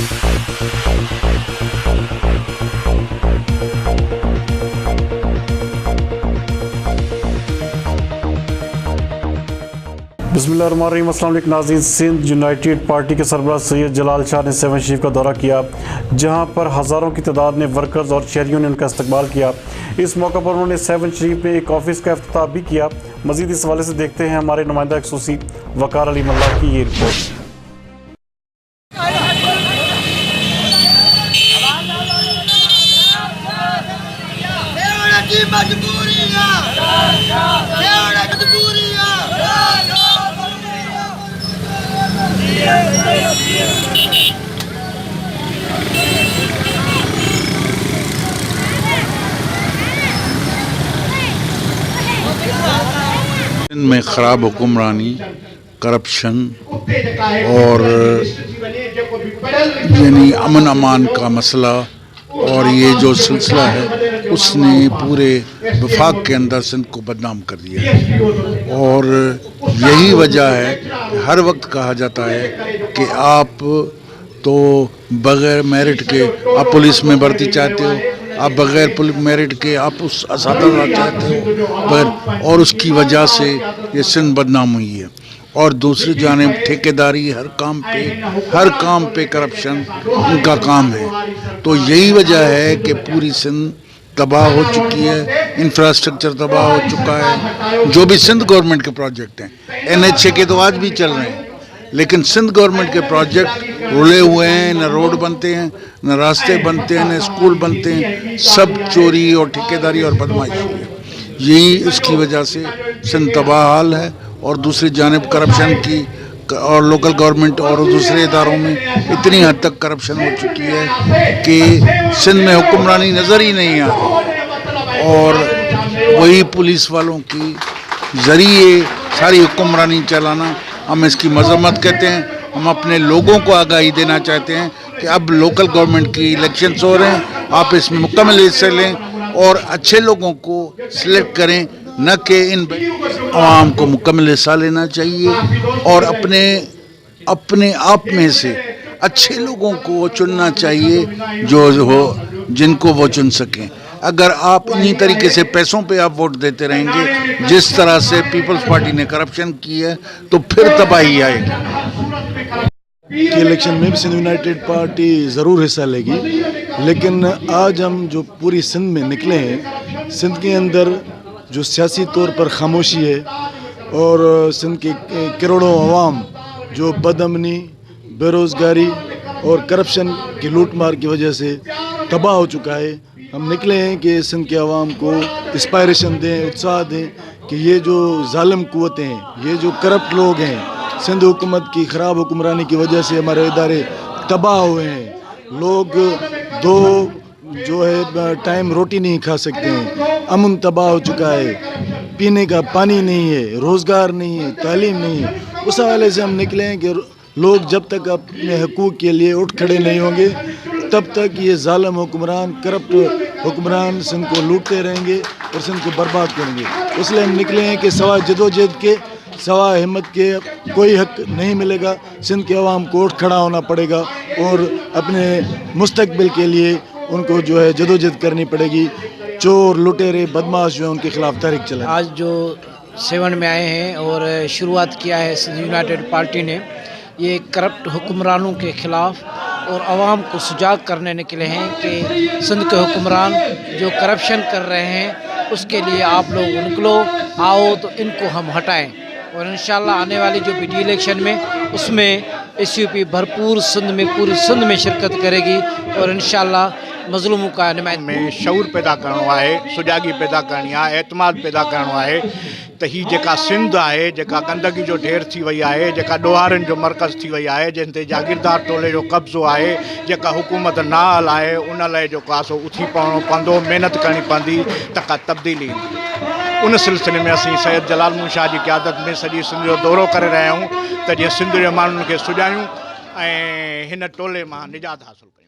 बिस्मिल्लाहिर्रहमानिर्रहीम। अस्सलाम वालेकुम नाज़रीन। सिंध यूनाइटेड पार्टी के सरबराह सैयद जलाल शाह ने 7 शरीफ का दौरा किया, जहां पर हज़ारों की तादाद में वर्कर्स और शहरियों ने उनका इस्तकबाल किया। इस मौका पर उन्होंने 7 शरीफ में एक ऑफिस का इफ्तिताह भी किया। मज़ीद इस हवाले से देखते हैं हमारे नुमाइंदा ख़ुसूसी वक़ार अली मल्ला की ये रिपोर्ट। में ख़राब हुक्मरानी, करप्शन और यानी अमन अमान का मसला और ये जो सिलसिला है उसने पूरे वफाक के अंदर सिंध को बदनाम कर दिया है। और यही वजह है कि हर वक्त कहा जाता है कि आप तो बग़ैर मेरिट के आप पुलिस में भर्ती चाहते हो, आप बग़ैर मेरिट के आप उस असातिज़ा चाहते हो बगैर, और उसकी वजह से ये सिंध बदनाम हुई है। और दूसरी जानिब ठेकेदारी, हर काम पे करप्शन उनका काम है। तो यही वजह है कि पूरी सिंध तबाह हो चुकी है, इंफ्रास्ट्रक्चर तबाह हो चुका है। जो भी सिंध गवर्नमेंट के प्रोजेक्ट हैं, NH के तो आज भी चल रहे हैं, लेकिन सिंध गवर्नमेंट के प्रोजेक्ट रुले हुए हैं, न रोड बनते हैं, न रास्ते बनते हैं, न स्कूल बनते हैं, सब चोरी और ठेकेदारी और बदमाशी है। यही इसकी वजह से सिंध तबाह हाल है। और दूसरी जानिब करप्शन की और लोकल गवर्नमेंट और दूसरे इदारों में इतनी हद तक करप्शन हो चुकी है कि सिंध में हुक्मरानी नज़र ही नहीं आ रही, और वही पुलिस वालों की ज़रिए सारी हुक्मरानी चलाना, हम इसकी मजम्मत कहते हैं। हम अपने लोगों को आगाही देना चाहते हैं कि अब लोकल गवर्नमेंट की इलेक्शंस हो रहे हैं, आप इसमें मुकम्मल हिस्से लें और अच्छे लोगों को सिलेक्ट करें, न कि इन आवाम को मुकम्मल हिस्सा लेना चाहिए और अपने आप में से अच्छे लोगों को चुनना चाहिए जो हो, जिनको वो चुन सकें। अगर आप इन्हीं तरीके से पैसों पे आप वोट देते रहेंगे, जिस तरह से पीपल्स पार्टी ने करप्शन की है, तो फिर तबाही आएगी। इलेक्शन में भी सिंध यूनाइटेड पार्टी ज़रूर हिस्सा लेगी, लेकिन आज हम जो पूरी सिंध में निकले हैं, सिंध के अंदर जो सियासी तौर पर खामोशी है और सिंध के करोड़ों अवाम जो बदअमनी, बेरोज़गारी और करप्शन की लूट मार की वजह से तबाह हो चुका है। हम निकले हैं कि सिंध के अवाम को इंस्पायरेशन दें, उत्साह दें कि ये जो जालिम कुव्वतें हैं, ये जो करप्ट लोग हैं, सिंध हुकूमत की ख़राब हुक्मरानी की वजह से हमारे इदारे तबाह हुए हैं। लोग दो जो है टाइम रोटी नहीं खा सकते हैं, अमन तबाह हो चुका है, पीने का पानी नहीं है, रोज़गार नहीं है, तालीम नहीं है। उस हवाले से हम निकले हैं कि लोग जब तक अपने हकूक़ के लिए उठ खड़े नहीं होंगे, तब तक ये जालिम हुक्मरान, करप्ट हुक्मरान सिंध को लूटते रहेंगे और सिंध को बर्बाद करेंगे। इसलिए हम निकले हैं कि सवा जदोजहद के, सवा हिम्मत के कोई हक नहीं मिलेगा। सिंध के अवाम को उठ खड़ा होना पड़ेगा और अपने मुस्तकबिल के लिए उनको जो है जदोजहद करनी पड़ेगी। चोर, लुटेरे, बदमाश जो है उनके खिलाफ तहरीक चलाएं। आज जो 7 में आए हैं और शुरुआत किया है सिंध यूनाइटेड पार्टी ने, ये करप्ट हुक्मरानों के ख़िलाफ़ और आवाम को सुजाग करने निकले हैं कि सिंध के हुक्मरान जो करप्शन कर रहे हैं उसके लिए आप लोग निकलो, आओ तो इनको हम हटाएं। और इंशाल्लाह आने वाली जो BD इलेक्शन में उसमें SUP भरपूर सिंध में, पूरी सिंध में शिरकत करेगी और इंशाल्लाह मज़लूमों का नुमाइंदा में शऊर पैदा करणो आहे, सुजागी पैदा करणी आहे, एतमाद पैदा करणो आहे त ही जेका सिंध आहे, जेका गंदगी जो ढेर थी वई आहे, जेका ॾोहारनि जो मर्कज़ थी वई आहे, जिन ते जागीरदार टोले जो कब्ज़ो आहे, जेका हुकूमत ना हलाए, उन लाइ जेको आहे सो उथी पवणो पवंदो, महिनत करणी पवंदी त का तब्दीली ईंदी। उन सिलसिले में असीं सैयद जलाल शाह जी क़यादत में सॼी सिंध जो दौरो करे रहिया आहियूं त जीअं सिंध जे माण्हुनि खे सुञायूं ऐं हिन टोले मां निजात हासिलु कयूं।